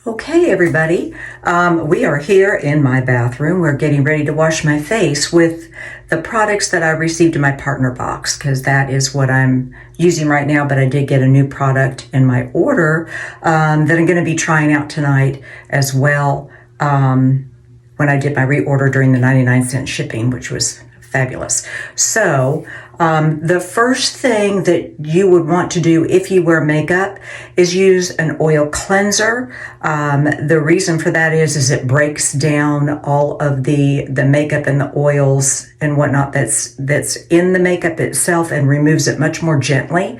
Okay, everybody. We are here in my bathroom. We're getting ready to wash my face with the products that I received in my partner box because that is what I'm using right now. But I did get a new product in my order that I'm going to be trying out tonight as well when I did my reorder during the 99-cent shipping, which was fabulous. So the first thing that you would want to do if you wear makeup is use an oil cleanser. The reason for that is it breaks down all of the makeup and the oils and whatnot that's in the makeup itself and removes it much more gently.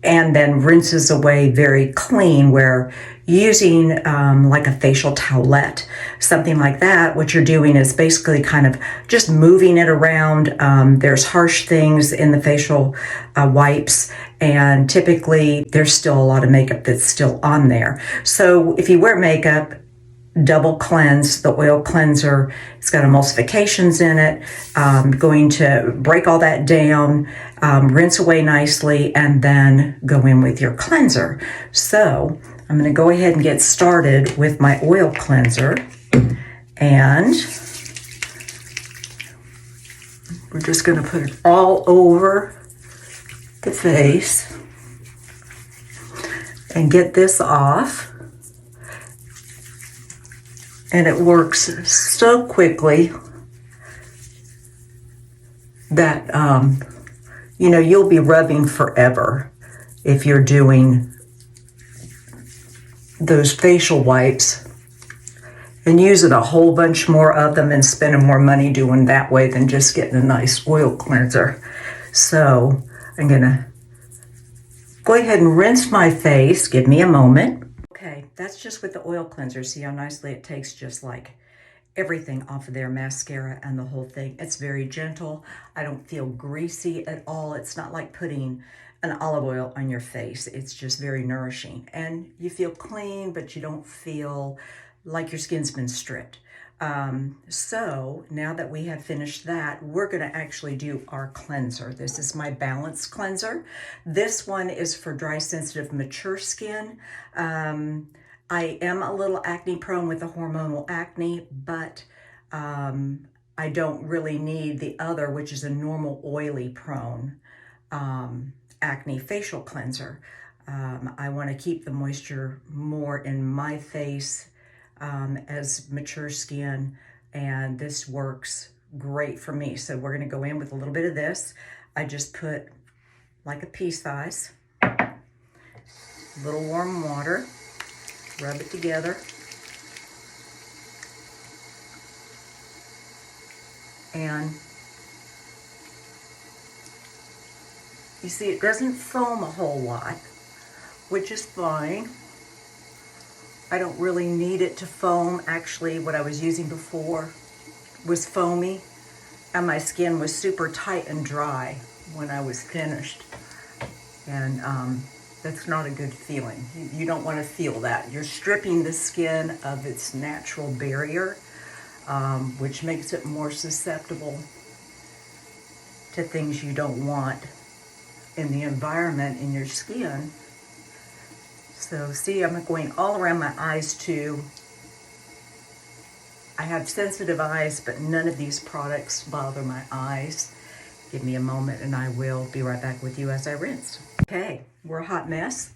And then rinses away very clean, where using like a facial towelette, something like that, what you're doing is basically kind of just moving it around. There's harsh things in the facial wipes, and typically there's still a lot of makeup that's still on there. So if you wear makeup, double cleanse. The oil cleanser, it's got emulsifications in it, going to break all that down, rinse away nicely, and then go in with your cleanser. So I'm going to go ahead and get started with my oil cleanser, and we're just going to put it all over the face and get this off. And it works so quickly that, you'll be rubbing forever if you're doing those facial wipes and using a whole bunch more of them and spending more money doing that way than just getting a nice oil cleanser. So I'm gonna go ahead and rinse my face. Give me a moment. Okay, that's just with the oil cleanser. See how nicely it takes just like everything off of their mascara and the whole thing. It's very gentle. I don't feel greasy at all. It's not like putting an olive oil on your face. It's just very nourishing. And you feel clean, but you don't feel like your skin's been stripped. So now that we have finished that, we're going to actually do our cleanser. This is my Balance Cleanser. This one is for dry, sensitive, mature skin. I am a little acne prone with the hormonal acne, but I don't really need the other, which is a normal oily prone acne facial cleanser. I want to keep the moisture more in my face as mature skin, and this works great for me. So we're going to go in with a little bit of this. I just put like a pea size, a little warm water, rub it together, and you see it doesn't foam a whole lot, which is fine. I don't really need it to foam. Actually, what I was using before was foamy, and my skin was super tight and dry when I was finished. And that's not a good feeling. You don't want to feel that. You're stripping the skin of its natural barrier, which makes it more susceptible to things you don't want in the environment in your skin. So see, I'm going all around my eyes too. I have sensitive eyes, but none of these products bother my eyes. Give me a moment and I will be right back with you as I rinse. Okay, we're a hot mess,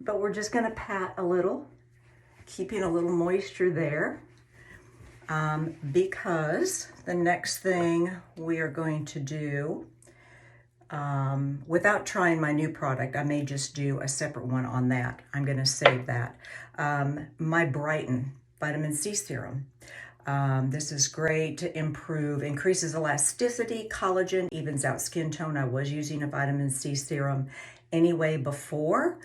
but we're just gonna pat a little, keeping a little moisture there, because the next thing we are going to do, without trying my new product, I may just do a separate one on that. I'm going to save that. My Brighten Vitamin C Serum. This is great to increases elasticity, collagen, evens out skin tone. I was using a vitamin C serum anyway before.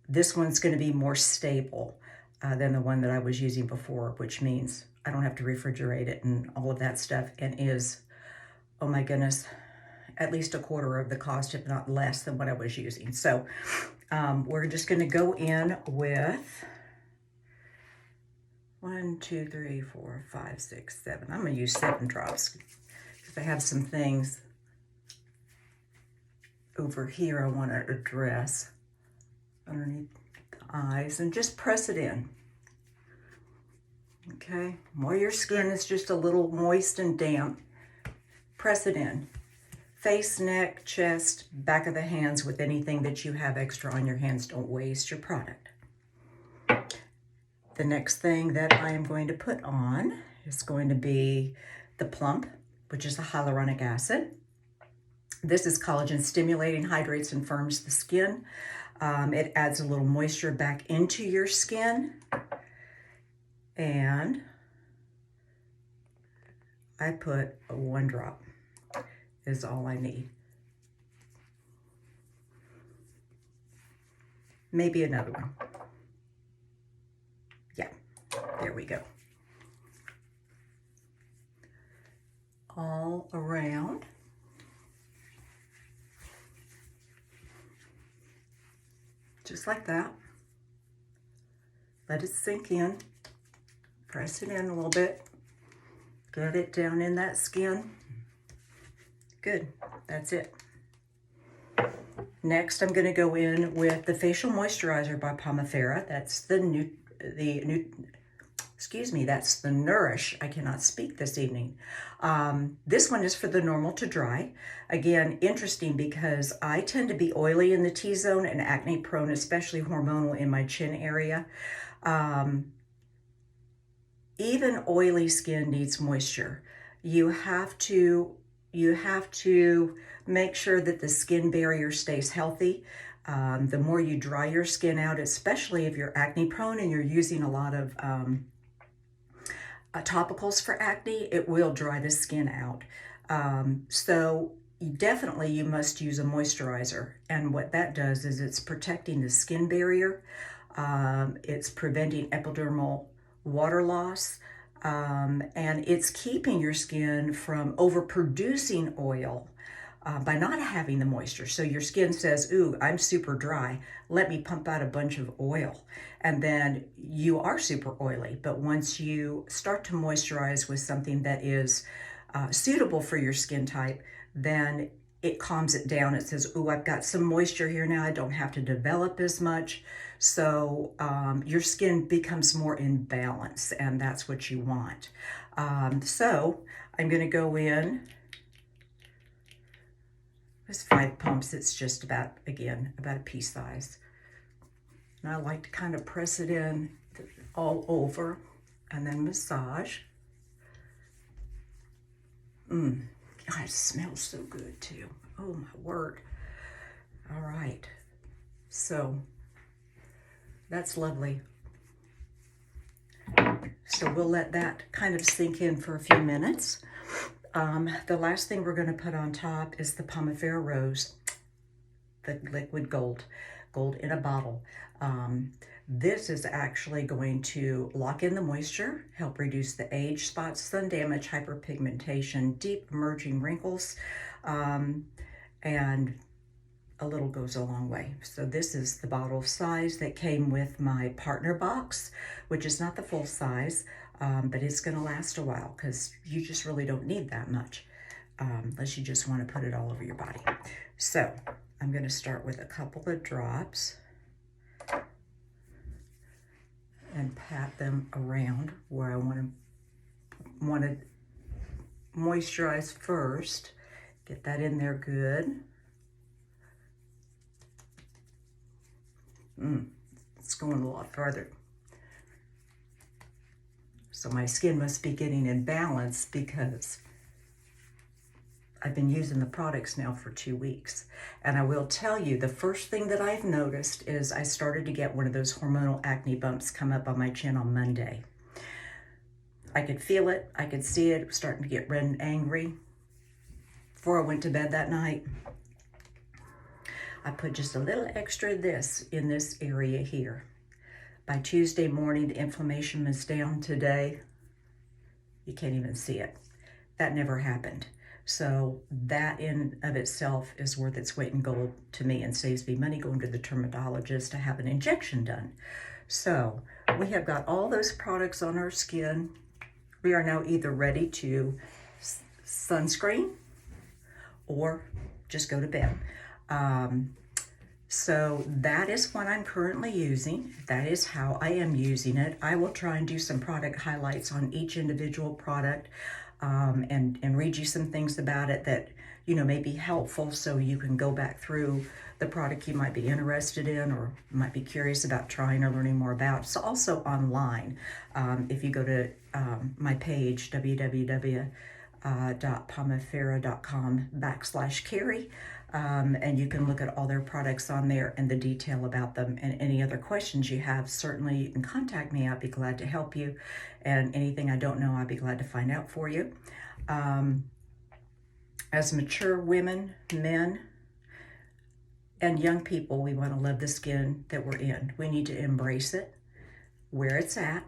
This one's going to be more stable than the one that I was using before, which means I don't have to refrigerate it and all of that stuff, and is, oh my goodness, at least a quarter of the cost, if not less than what I was using. So we're just going to go in with 1, 2, 3, 4, 5, 6, 7. I'm going to use 7 drops because I have some things over here I want to address underneath eyes, and just press it in. Okay, while your skin is just a little moist and damp, press it in. Face, neck, chest, back of the hands with anything that you have extra on your hands. Don't waste your product. The next thing that I am going to put on is going to be the Plump, which is the hyaluronic acid. This is collagen stimulating, hydrates and firms the skin. It adds a little moisture back into your skin. And I put 1 drop is all I need. Maybe another one. Yeah, there we go. All around. Just like that. Let it sink in. Press it in a little bit. Get it down in that skin. Good, that's it. Next, I'm gonna go in with the Facial Moisturizer by Pomifera. That's the Nourish. I cannot speak this evening. This one is for the normal to dry. Again, interesting because I tend to be oily in the T-zone and acne prone, especially hormonal in my chin area. Even oily skin needs moisture. You have to make sure that the skin barrier stays healthy. The more you dry your skin out, especially if you're acne prone and you're using a lot of topicals for acne, it will dry the skin out. So definitely you must use a moisturizer. And what that does is it's protecting the skin barrier. It's preventing epidermal water loss, and it's keeping your skin from overproducing oil by not having the moisture. So your skin says, ooh, I'm super dry. Let me pump out a bunch of oil. And then you are super oily. But once you start to moisturize with something that is suitable for your skin type, then it calms it down. It says, ooh, I've got some moisture here now. I don't have to develop as much. So your skin becomes more in balance, and that's what you want. So I'm gonna go in. There's 5 pumps. It's just about, again, about a pea size. And I like to kind of press it in all over and then massage. God, it smells so good too. Oh my word. All right. So that's lovely. So we'll let that kind of sink in for a few minutes. The last thing we're going to put on top is the Pomifera Rose, the liquid gold in a bottle. This is actually going to lock in the moisture, help reduce the age, spots, sun damage, hyperpigmentation, deep emerging wrinkles, and a little goes a long way. So this is the bottle size that came with my partner box, which is not the full size, but it's going to last a while because you just really don't need that much unless you just want to put it all over your body. So I'm going to start with a couple of drops and pat them around where I want to moisturize first. Get that in there good. It's going a lot further. So my skin must be getting in balance because I've been using the products now for 2 weeks. And I will tell you, the first thing that I've noticed is I started to get one of those hormonal acne bumps come up on my chin on Monday. I could feel it, I could see it, starting to get red and angry. Before I went to bed that night, I put just a little extra of this in this area here. By Tuesday morning, the inflammation was down. Today, you can't even see it. That never happened. So that in of itself is worth its weight in gold to me and saves me money going to the dermatologist to have an injection done. So we have got all those products on our skin. We are now either ready to sunscreen or just go to bed. So that is what I'm currently using. That is how I am using it. I will try and do some product highlights on each individual product, and read you some things about it that, may be helpful, so you can go back through the product you might be interested in or might be curious about trying or learning more about. It's also online. If you go to my page, www.pomifera.com/Carrie, and you can look at all their products on there and the detail about them, and any other questions you have. Certainly you can contact me. I'd be glad to help you, and anything I don't know, I'd be glad to find out for you. As mature women, men, and young people, we want to love the skin that we're in. We need to embrace it where it's at,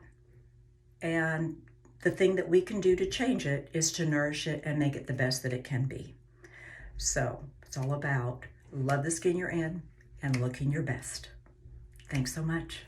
and the thing that we can do to change it is to nourish it and make it the best that it can be. So it's all about love the skin you're in and looking your best. Thanks so much.